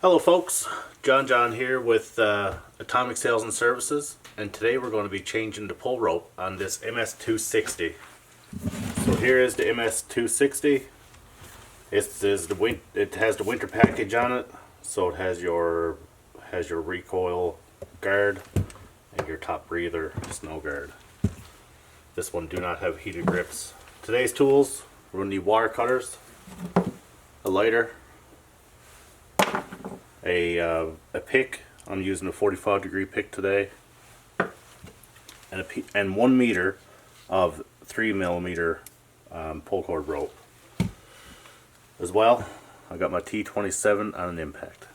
Hello folks, John here with Atomic Sales and Services, and today we're going to be changing the pull rope on this MS260. So here is the MS260. It has the winter package on it, so it has your recoil guard and your top breather snow guard. This one do not have heated grips. Today's tools, we're going to need wire cutters, a lighter, a pick. I'm using a 45-degree pick today, and 1 meter of 3mm pull cord rope. As well, I got my T27 on an impact.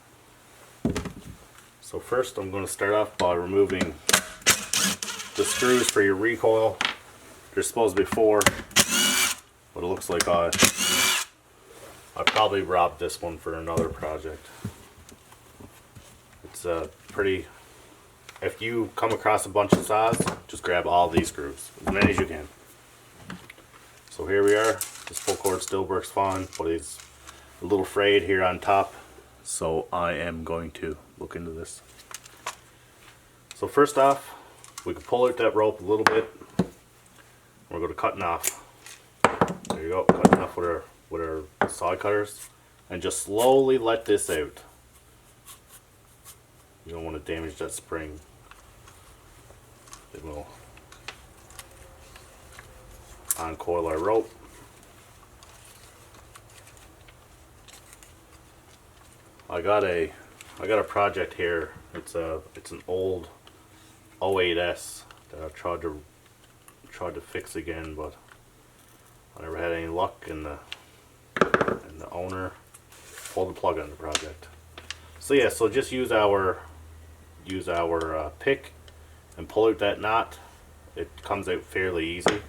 So first I'm going to start off by removing the screws for your recoil. There's supposed to be 4, but it looks like I probably robbed this one for another project. It's pretty. If you come across a bunch of saws, just grab all these screws, as many as you can. So here we are. This pull cord still works fine, but it's a little frayed here on top. So I am going to look into this. So first off, we can pull out that rope a little bit. We're going to cut it off. There you go, cutting off with our saw cutters, and just slowly let this out. You don't want to damage that spring. It will uncoil our rope. I got a project here. It's an old 08S that I've tried to fix again, but I never had any luck, and the owner pulled the plug on the project. So yeah, so just use our pick and pull out that knot. It comes out fairly easy.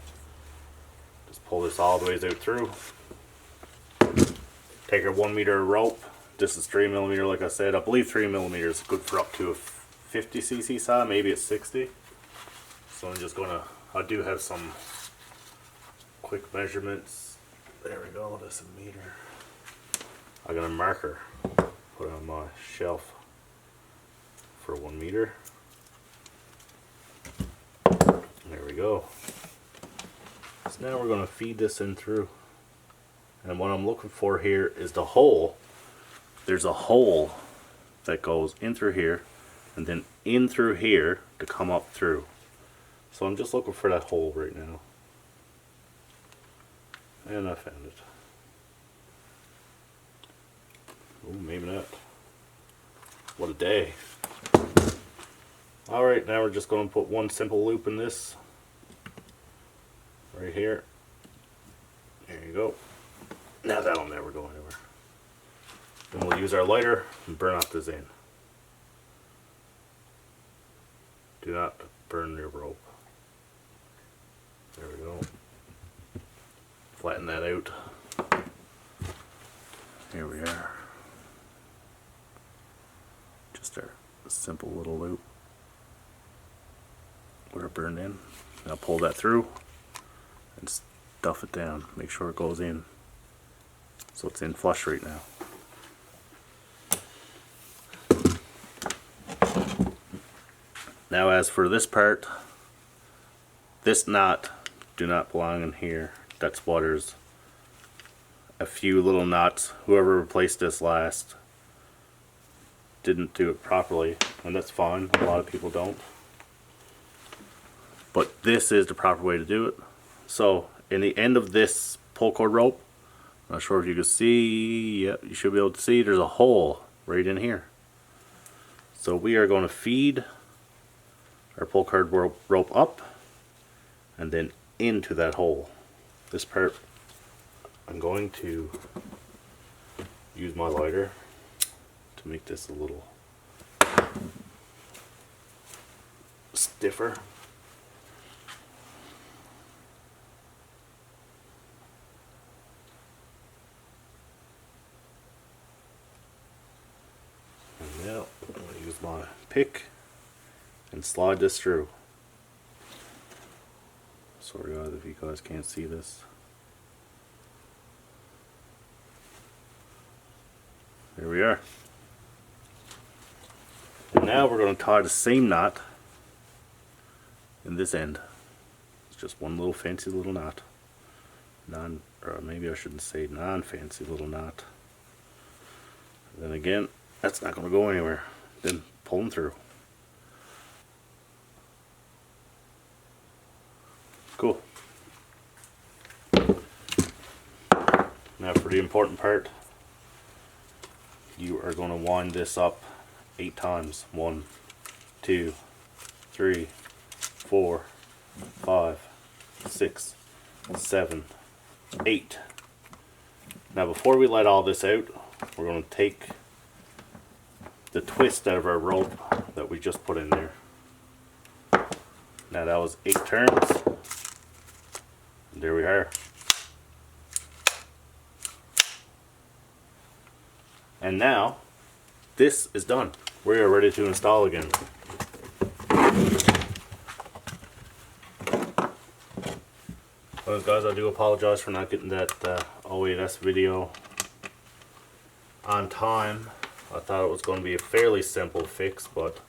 Just pull this all the way out through. Take our 1 meter rope. This is 3mm, like I said. I believe 3mm is good for up to a 50cc saw, maybe it's 60. So I'm just gonna, I do have some quick measurements. There we go, that's a meter. I got a marker put on my shelf for 1 meter. There we go. So now we're going to feed this in through. And what I'm looking for here is the hole. There's a hole that goes in through here and then in through here to come up through. So I'm just looking for that hole right now. And I found it. Oh, maybe not. What a day. Alright, now we're just going to put one simple loop in this. Right here. There you go. Now that'll never go anywhere. Then we'll use our lighter and burn off this end. Do not burn your rope. There we go. Flatten that out. Here we are. Just our simple little loop where it burned in. Now pull that through and stuff it down. Make sure it goes in. So it's in flush right now. Now as for this part, this knot do not belong in here. That's why there's a few little knots. Whoever replaced this last didn't do it properly, and that's fine. A lot of people don't. But this is the proper way to do it. So in the end of this pull cord rope, I'm not sure if you can see, yeah, you should be able to see there's a hole right in here. So we are going to feed our pull cord rope up and then into that hole. This part, I'm going to use my lighter to make this a little stiffer. And now I'm going to use my pick and slide this through. Sorry guys if you guys can't see this. There we are. Now we're going to tie the same knot in this end. It's just one little fancy little knot. Or maybe I shouldn't say non-fancy little knot. Then again, that's not going to go anywhere. Then pull them through. Cool. Now for the important part, you are going to wind this up 8 times. 1, 2, 3, 4, 5, 6, 7, 8. Now before we let all this out, we're going to take the twist out of our rope that we just put in there. Now that was 8 turns. And there we are. And now this is done. We are ready to install again. Well guys, I do apologize for not getting that 08S video on time. I thought it was going to be a fairly simple fix, but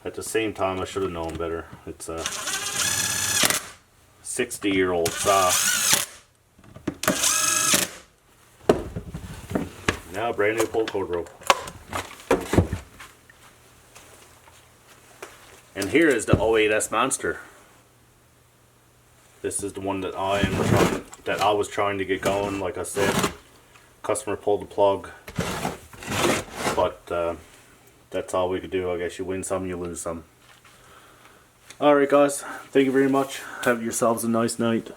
at the same time I should have known better. It's a 60-year-old saw. Now brand new pull cord rope. And here is the 08S Monster. This is the one that I was trying to get going. Like I said, customer pulled the plug, but that's all we could do. I guess you win some, you lose some. Alright guys, thank you very much. Have yourselves a nice night.